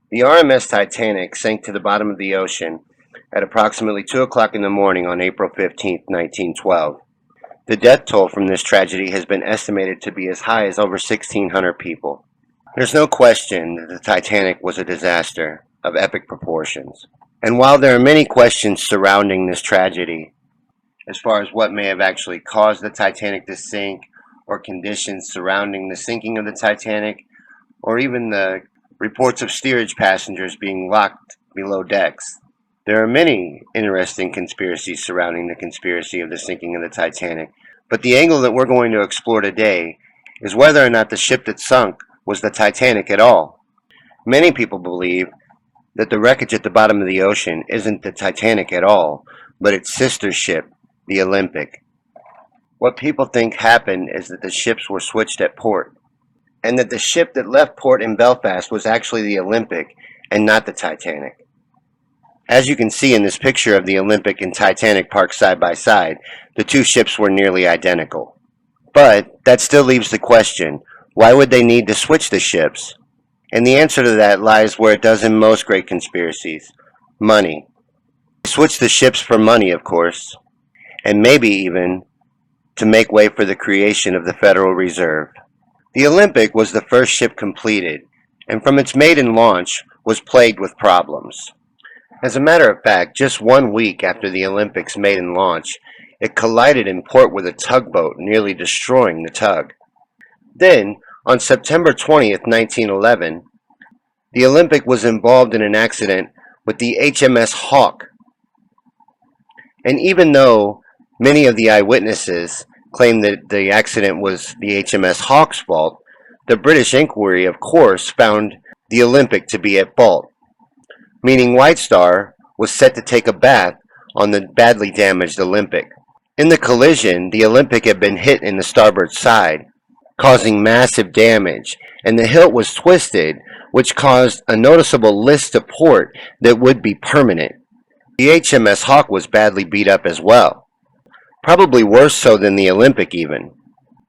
The RMS Titanic sank to the bottom of the ocean at approximately 2 o'clock in the morning on April 15, 1912. The death toll from this tragedy has been estimated to be as high as over 1,600 people. There's no question that the Titanic was a disaster of epic proportions. And while there are many questions surrounding this tragedy, as far as what may have actually caused the Titanic to sink, or conditions surrounding the sinking of the Titanic, or even the reports of steerage passengers being locked below decks. There are many interesting conspiracies surrounding the conspiracy of the sinking of the Titanic, but the angle that we're going to explore today is whether or not the ship that sunk was the Titanic at all. Many people believe that the wreckage at the bottom of the ocean isn't the Titanic at all, but its sister ship, the Olympic. What people think happened is that the ships were switched at port, and that the ship that left port in Belfast was actually the Olympic and not the Titanic. As you can see in this picture of the Olympic and Titanic parked side by side, the two ships were nearly identical. But that still leaves the question, why would they need to switch the ships? And the answer to that lies where it does in most great conspiracies: money. They switched the ships for money, of course, and maybe even to make way for the creation of the Federal Reserve. The Olympic was the first ship completed, and from its maiden launch was plagued with problems. As a matter of fact, just 1 week after the Olympic's maiden launch, it collided in port with a tugboat, nearly destroying the tug. Then, on September 20th, 1911, the Olympic was involved in an accident with the HMS Hawk. And even though many of the eyewitnesses claimed that the accident was the HMS Hawk's fault, the British inquiry, of course, found the Olympic to be at fault, meaning White Star was set to take a bath on the badly damaged Olympic. In the collision, the Olympic had been hit in the starboard side, causing massive damage, and the hilt was twisted, which caused a noticeable list to port that would be permanent. The HMS Hawk was badly beat up as well, probably worse so than the Olympic even.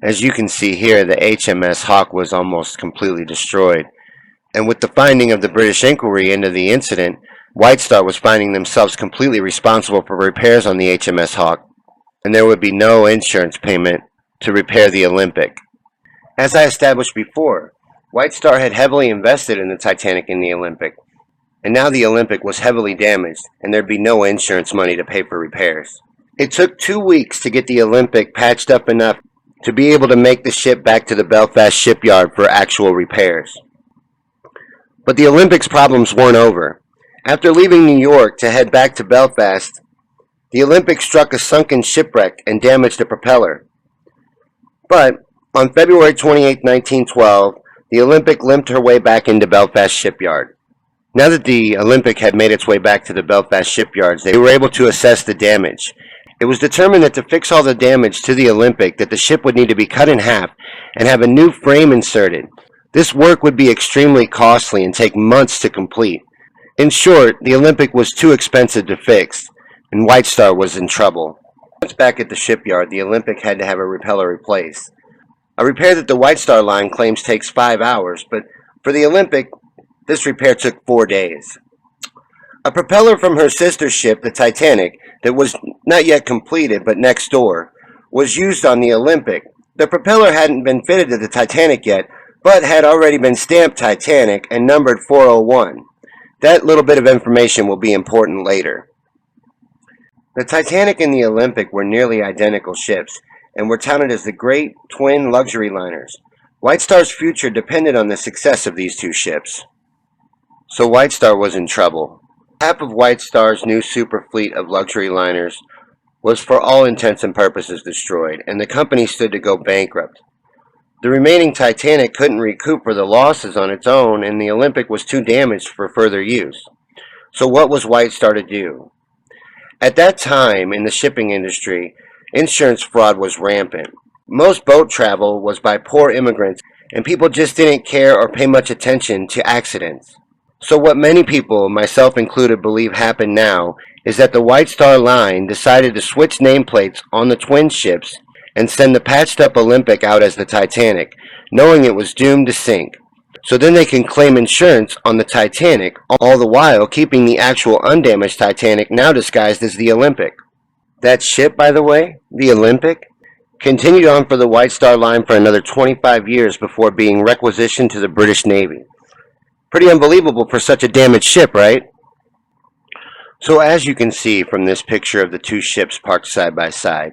As you can see here, the HMS Hawk was almost completely destroyed. And with the finding of the British inquiry into the incident, White Star was finding themselves completely responsible for repairs on the HMS Hawk, and there would be no insurance payment to repair the Olympic. As I established before, White Star had heavily invested in the Titanic and the Olympic, and now the Olympic was heavily damaged, and there'd be no insurance money to pay for repairs. It took 2 weeks to get the Olympic patched up enough to be able to make the ship back to the Belfast shipyard for actual repairs. But the Olympic's problems weren't over. After leaving New York to head back to Belfast, the Olympic struck a sunken shipwreck and damaged a propeller. But on February 28, 1912, the Olympic limped her way back into Belfast shipyard. Now that the Olympic had made its way back to the Belfast shipyards, they were able to assess the damage. It was determined that to fix all the damage to the Olympic, that the ship would need to be cut in half and have a new frame inserted. This work would be extremely costly and take months to complete. In short, the Olympic was too expensive to fix, and White Star was in trouble. Once back at the shipyard, the Olympic had to have a repeller replaced. A repair that the White Star line claims takes 5 hours, but for the Olympic, this repair took 4 days. A propeller from her sister ship, the Titanic, that was not yet completed but next door, was used on the Olympic. The propeller hadn't been fitted to the Titanic yet, but had already been stamped Titanic and numbered 401. That little bit of information will be important later. The Titanic and the Olympic were nearly identical ships, and were touted as the great twin luxury liners. White Star's future depended on the success of these two ships. So White Star was in trouble. Half of White Star's new super fleet of luxury liners was for all intents and purposes destroyed, and the company stood to go bankrupt. The remaining Titanic couldn't recoup for the losses on its own, and the Olympic was too damaged for further use. So what was White Star to do? At that time, in the shipping industry, insurance fraud was rampant. Most boat travel was by poor immigrants, and people just didn't care or pay much attention to accidents. So what many people, myself included, believe happened now is that the White Star Line decided to switch nameplates on the twin ships and send the patched up Olympic out as the Titanic, knowing it was doomed to sink. so then they can claim insurance on the Titanic, all the while keeping the actual undamaged Titanic, now disguised as the Olympic. That ship, by the way, the Olympic, continued on for the White Star Line for another 25 years before being requisitioned to the British Navy. Pretty unbelievable for such a damaged ship, right? So as you can see from this picture of the two ships parked side by side,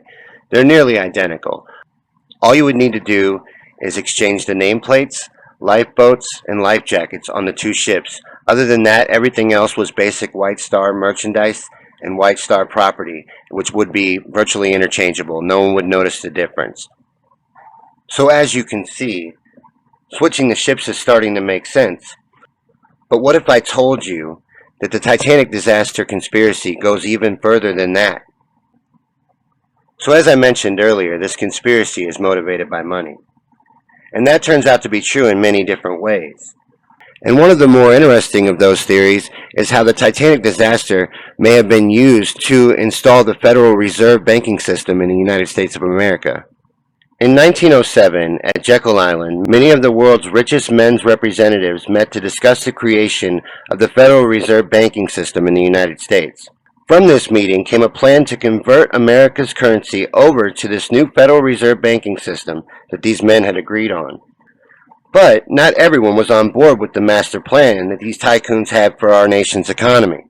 they're nearly identical. All you would need to do is exchange the nameplates, lifeboats, and life jackets on the two ships. Other than that, everything else was basic White Star merchandise and White Star property, which would be virtually interchangeable. No one would notice the difference. So as you can see, switching the ships is starting to make sense. But what if I told you that the Titanic disaster conspiracy goes even further than that? So as I mentioned earlier, this conspiracy is motivated by money. And that turns out to be true in many different ways. And one of the more interesting of those theories is how the Titanic disaster may have been used to install the Federal Reserve banking system in the United States of America. In 1907, at Jekyll Island, many of the world's richest men's representatives met to discuss the creation of the Federal Reserve banking system in the United States. From this meeting came a plan to convert America's currency over to this new Federal Reserve banking system that these men had agreed on. But not everyone was on board with the master plan that these tycoons had for our nation's economy.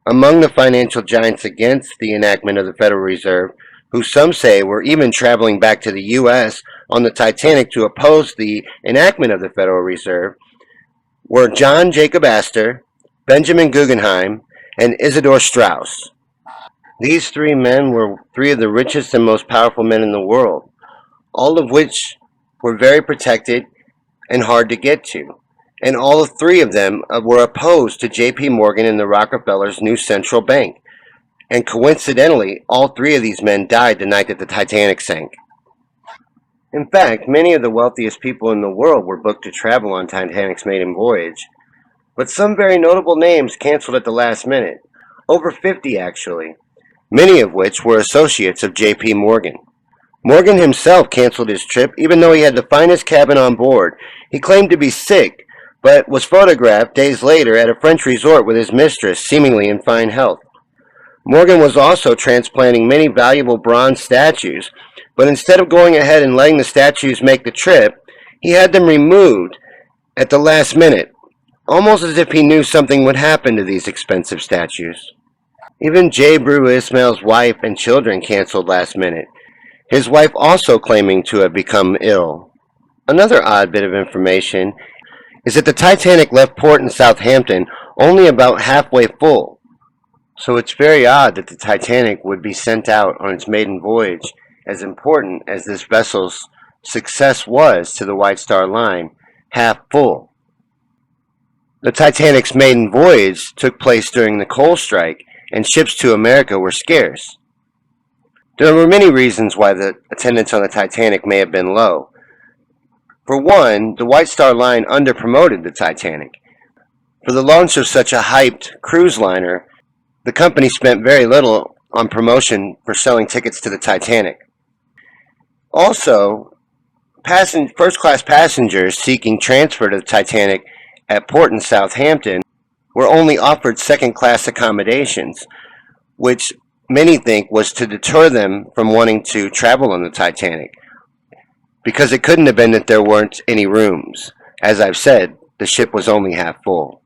Among the financial giants against the enactment of the Federal Reserve, who some say were even traveling back to the U.S. on the Titanic to oppose the enactment of the Federal Reserve, were John Jacob Astor, Benjamin Guggenheim, and Isidor Straus. These three men were three of the richest and most powerful men in the world, all of which were very protected and hard to get to. And all three of them were opposed to J.P. Morgan and the Rockefellers' new central bank. And coincidentally, all three of these men died the night that the Titanic sank. In fact, many of the wealthiest people in the world were booked to travel on Titanic's maiden voyage. But some very notable names canceled at the last minute. Over 50 actually. Many of which were associates of J.P. Morgan. Morgan himself canceled his trip even though he had the finest cabin on board. He claimed to be sick, but was photographed days later at a French resort with his mistress, seemingly in fine health. Morgan was also transplanting many valuable bronze statues, but instead of going ahead and letting the statues make the trip, he had them removed at the last minute, almost as if he knew something would happen to these expensive statues. Even J. Brew Ismail's wife and children canceled last minute, his wife also claiming to have become ill. Another odd bit of information is that the Titanic left port in Southampton only about halfway full. So it's very odd that the Titanic would be sent out on its maiden voyage, as important as this vessel's success was to the White Star Line, half full. The Titanic's maiden voyage took place during the coal strike, and ships to America were scarce. There were many reasons why the attendance on the Titanic may have been low. For one, the White Star Line underpromoted the Titanic. For the launch of such a hyped cruise liner, the company spent very little on promotion for selling tickets to the Titanic. Also, first-class passengers seeking transfer to the Titanic at port in Southampton were only offered second-class accommodations, which many think was to deter them from wanting to travel on the Titanic, because it couldn't have been that there weren't any rooms. As I've said, the ship was only half full.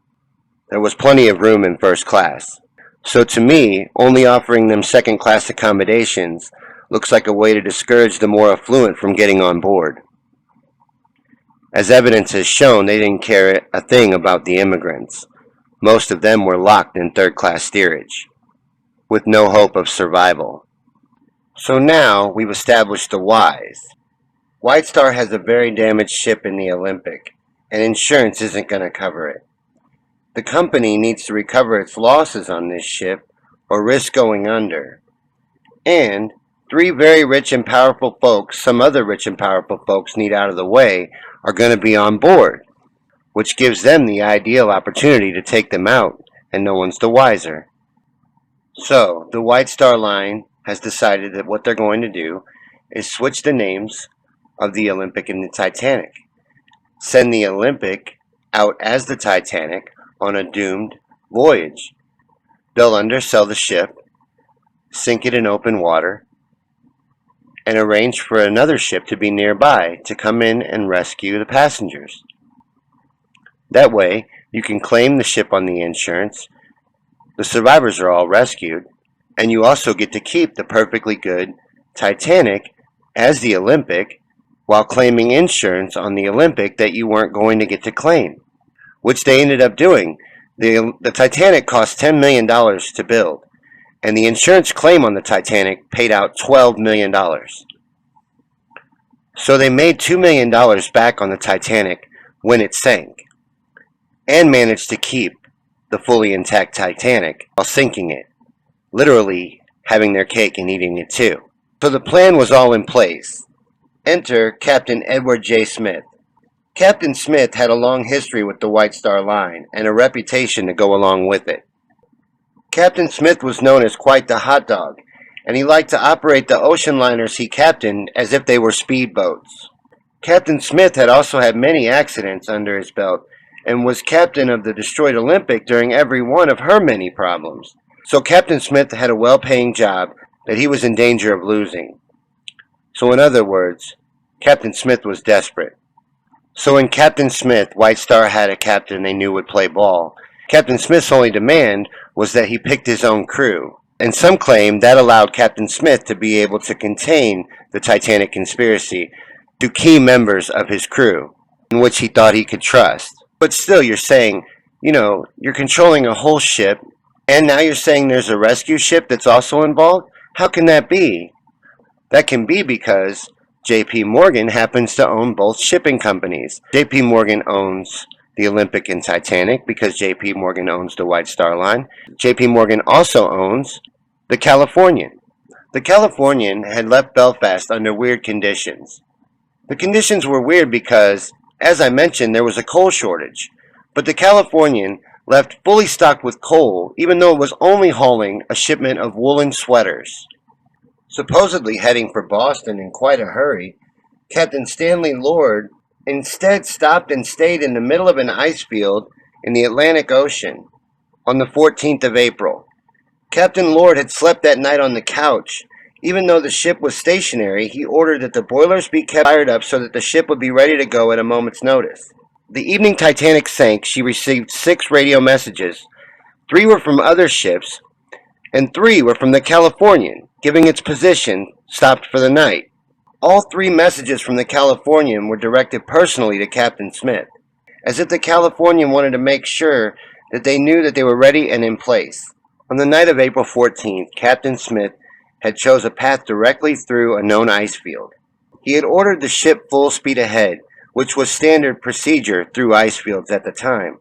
There was plenty of room in first class. So to me, only offering them second-class accommodations looks like a way to discourage the more affluent from getting on board. As evidence has shown, they didn't care a thing about the immigrants. Most of them were locked in third-class steerage, with no hope of survival. So now we've established the whys. White Star has a very damaged ship in the Olympic, and insurance isn't going to cover it. The company needs to recover its losses on this ship or risk going under. And three very rich and powerful folks some other rich and powerful folks need out of the way are going to be on board, which gives them the ideal opportunity to take them out, and no one's the wiser. So, the White Star Line has decided that what they're going to do is switch the names of the Olympic and the Titanic. send the Olympic out as the Titanic on a doomed voyage. They'll undersell the ship, sink it in open water, and arrange for another ship to be nearby to come in and rescue the passengers. That way, you can claim the ship on the insurance, the survivors are all rescued, and you also get to keep the perfectly good Titanic as the Olympic while claiming insurance on the Olympic that you weren't going to get to claim, which they ended up doing. The Titanic cost $10 million to build, and the insurance claim on the Titanic paid out $12 million. So they made $2 million back on the Titanic when it sank, and managed to keep the fully intact Titanic while sinking it, literally having their cake and eating it too. So the plan was all in place. Enter Captain Edward J. Smith. Captain Smith had a long history with the White Star Line and a reputation to go along with it. Captain Smith was known as quite the hot dog, and he liked to operate the ocean liners he captained as if they were speedboats. Captain Smith had also had many accidents under his belt and was captain of the destroyed Olympic during every one of her many problems. So Captain Smith had a well-paying job that he was in danger of losing. So in other words, Captain Smith was desperate. So when Captain Smith, White Star had a captain they knew would play ball, Captain Smith's only demand was that he picked his own crew. And some claim that allowed Captain Smith to be able to contain the Titanic conspiracy to key members of his crew, in which he thought he could trust. But still, you're saying, you're controlling a whole ship, and now you're saying there's a rescue ship that's also involved? How can that be? That can be because J.P. Morgan happens to own both shipping companies. J.P. Morgan owns the Olympic and Titanic because J.P. Morgan owns the White Star Line. J.P. Morgan also owns the Californian. The Californian had left Belfast under weird conditions. The conditions were weird because, as I mentioned, there was a coal shortage. But the Californian left fully stocked with coal, even though it was only hauling a shipment of woolen sweaters. Supposedly heading for Boston in quite a hurry, Captain Stanley Lord instead stopped and stayed in the middle of an ice field in the Atlantic Ocean on the 14th of April. Captain Lord had slept that night on the couch. Even though the ship was stationary, he ordered that the boilers be kept fired up so that the ship would be ready to go at a moment's notice. The evening Titanic sank, she received 6 radio messages. 3 were from other ships, and 3 were from the Californian, giving its position stopped for the night. All 3 messages from the Californian were directed personally to Captain Smith, as if the Californian wanted to make sure that they knew that they were ready and in place. On the night of April 14th, Captain Smith had chose a path directly through a known ice field. He had ordered the ship full speed ahead, which was standard procedure through ice fields at the time.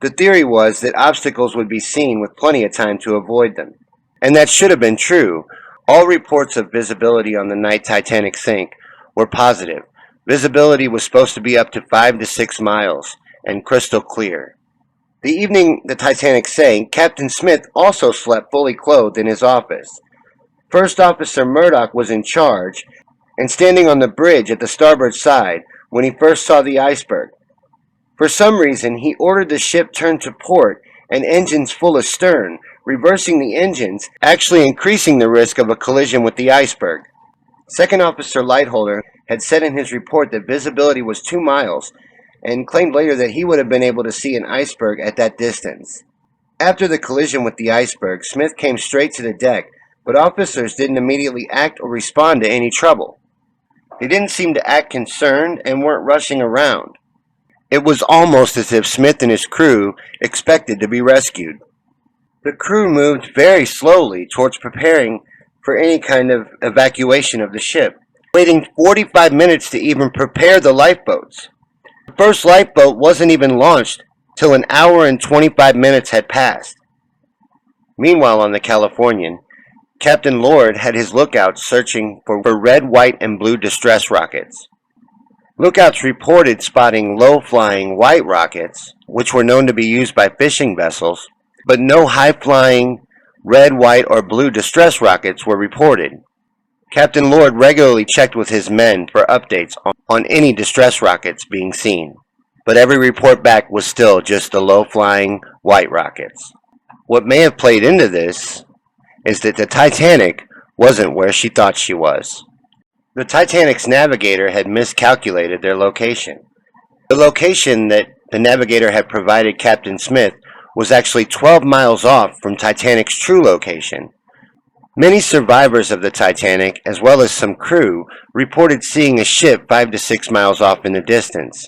The theory was that obstacles would be seen with plenty of time to avoid them. And that should have been true. All reports of visibility on the night Titanic sank were positive. Visibility was supposed to be up to 5 to 6 miles and crystal clear. The evening the Titanic sank, Captain Smith also slept fully clothed in his office. First Officer Murdoch was in charge and standing on the bridge at the starboard side when he first saw the iceberg. For some reason, he ordered the ship turned to port and engines full astern, reversing the engines, actually increasing the risk of a collision with the iceberg. Second Officer Lightholder had said in his report that visibility was 2 miles and claimed later that he would have been able to see an iceberg at that distance. After the collision with the iceberg, Smith came straight to the deck, but officers didn't immediately act or respond to any trouble. They didn't seem to act concerned and weren't rushing around. It was almost as if Smith and his crew expected to be rescued. The crew moved very slowly towards preparing for any kind of evacuation of the ship, waiting 45 minutes to even prepare the lifeboats. The first lifeboat wasn't even launched till an hour and 25 minutes had passed. Meanwhile, on the Californian, Captain Lord had his lookouts searching for red, white, and blue distress rockets. Lookouts reported spotting low-flying white rockets, which were known to be used by fishing vessels, but no high-flying red, white, or blue distress rockets were reported. Captain Lord regularly checked with his men for updates on any distress rockets being seen, but every report back was still just the low-flying white rockets. What may have played into this is that the Titanic wasn't where she thought she was. The Titanic's navigator had miscalculated their location. The location that the navigator had provided Captain Smith was actually 12 miles off from Titanic's true location. Many survivors of the Titanic, as well as some crew, reported seeing a ship 5 to 6 miles off in the distance.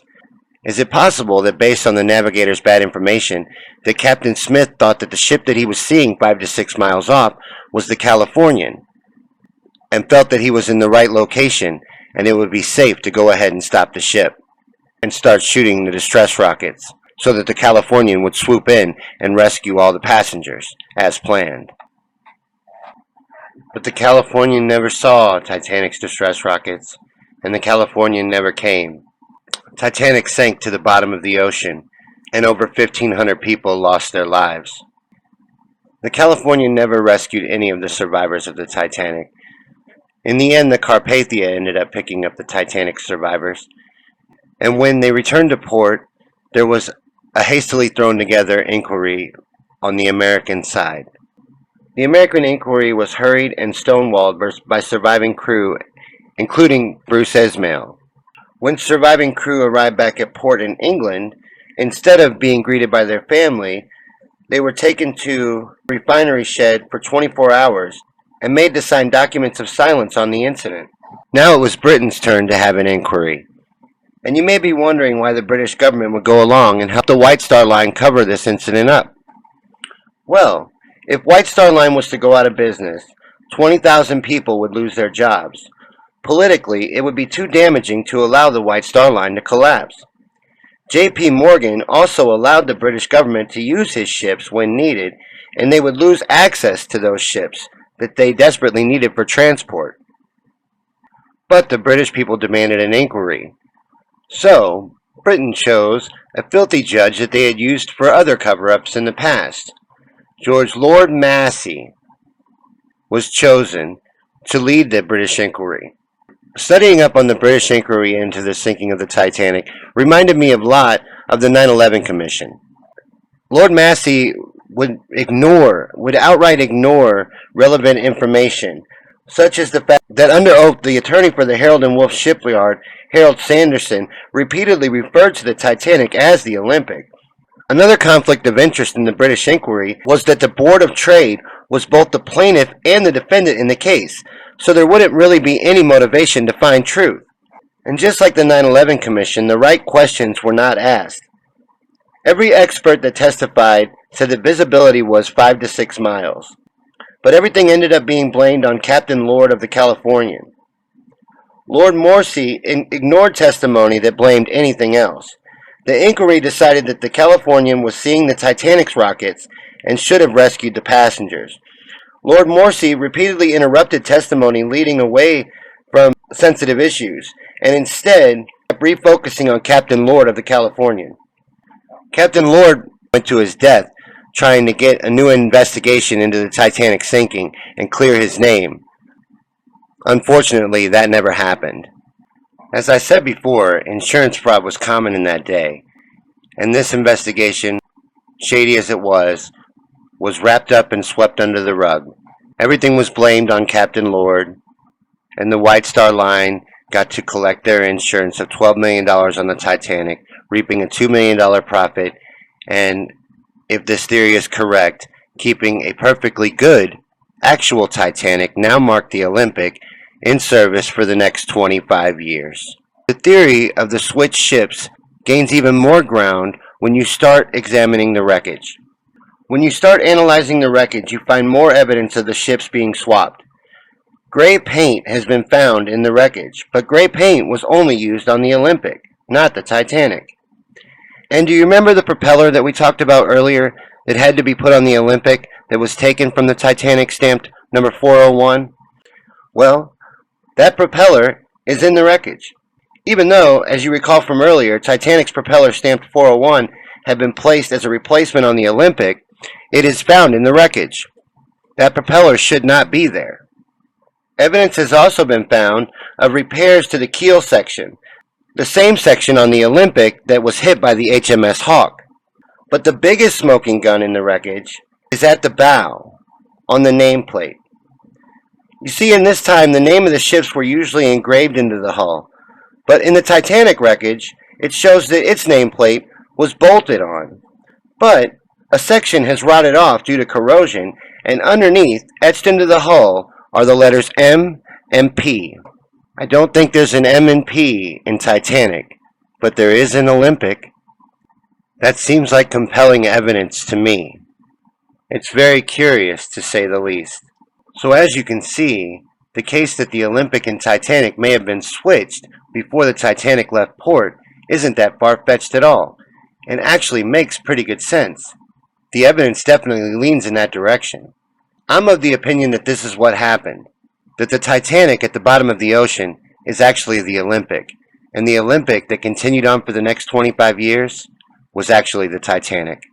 Is it possible that based on the navigator's bad information, that Captain Smith thought that the ship that he was seeing 5 to 6 miles off was the Californian, and felt that he was in the right location and it would be safe to go ahead and stop the ship and start shooting the distress rockets so that the Californian would swoop in and rescue all the passengers, as planned? But the Californian never saw Titanic's distress rockets, and the Californian never came. Titanic sank to the bottom of the ocean, and over 1,500 people lost their lives. The Californian never rescued any of the survivors of the Titanic. In the end, the Carpathia ended up picking up the Titanic survivors, and when they returned to port, there was a hastily thrown together inquiry on the American side. The American inquiry was hurried and stonewalled by surviving crew, including Bruce Ismay. When surviving crew arrived back at port in England, instead of being greeted by their family, they were taken to a refinery shed for 24 hours and made to sign documents of silence on the incident. Now it was Britain's turn to have an inquiry. And you may be wondering why the British government would go along and help the White Star Line cover this incident up. Well, if White Star Line was to go out of business, 20,000 people would lose their jobs. Politically, it would be too damaging to allow the White Star Line to collapse. J.P. Morgan also allowed the British government to use his ships when needed, and they would lose access to those ships that they desperately needed for transport. But the British people demanded an inquiry. So, Britain chose a filthy judge that they had used for other cover-ups in the past. George Lord Massey was chosen to lead the British inquiry. Studying up on the British inquiry into the sinking of the Titanic reminded me a lot of the 9/11 Commission. Lord Massey would outright ignore relevant information, such as the fact that under oath the attorney for the Herald and Wolff shipyard, Harold Sanderson, repeatedly referred to the Titanic as the Olympic. Another conflict of interest in the British inquiry was that the Board of Trade was both the plaintiff and the defendant in the case, so there wouldn't really be any motivation to find truth. And just like the 9/11 Commission, the right questions were not asked. Every expert that testified said that visibility was 5 to 6 miles, but everything ended up being blamed on Captain Lord of the Californian. Lord Morse ignored testimony that blamed anything else. The inquiry decided that the Californian was seeing the Titanic's rockets and should have rescued the passengers. Lord Morse repeatedly interrupted testimony leading away from sensitive issues, and instead kept refocusing on Captain Lord of the Californian. Captain Lord went to his death trying to get a new investigation into the Titanic sinking and clear his name. Unfortunately, that never happened. As I said before, insurance fraud was common in that day, and this investigation, shady as it was wrapped up and swept under the rug. Everything was blamed on Captain Lord, and the White Star Line got to collect their insurance of $12 million on the Titanic, reaping a $2 million profit, and, if this theory is correct, keeping a perfectly good, actual Titanic, now marked the Olympic, in service for the next 25 years. The theory of the switched ships gains even more ground when you start examining the wreckage. When you start analyzing the wreckage, you find more evidence of the ships being swapped. Gray paint has been found in the wreckage, but gray paint was only used on the Olympic, not the Titanic. And do you remember the propeller that we talked about earlier that had to be put on the Olympic that was taken from the Titanic stamped number 401? Well, that propeller is in the wreckage. Even though, as you recall from earlier, Titanic's propeller stamped 401 had been placed as a replacement on the Olympic, it is found in the wreckage. That propeller should not be there. Evidence has also been found of repairs to the keel section, the same section on the Olympic that was hit by the HMS Hawk. But the biggest smoking gun in the wreckage is at the bow, on the nameplate. You see, in this time, the name of the ships were usually engraved into the hull, but in the Titanic wreckage, it shows that its nameplate was bolted on. But a section has rotted off due to corrosion, and underneath, etched into the hull, are the letters M and P. I don't think there's an M and P in Titanic, but there is in Olympic. That seems like compelling evidence to me. It's very curious, to say the least. So as you can see, the case that the Olympic and Titanic may have been switched before the Titanic left port isn't that far-fetched at all, and actually makes pretty good sense. The evidence definitely leans in that direction. I'm of the opinion that this is what happened, that the Titanic at the bottom of the ocean is actually the Olympic, and the Olympic that continued on for the next 25 years was actually the Titanic.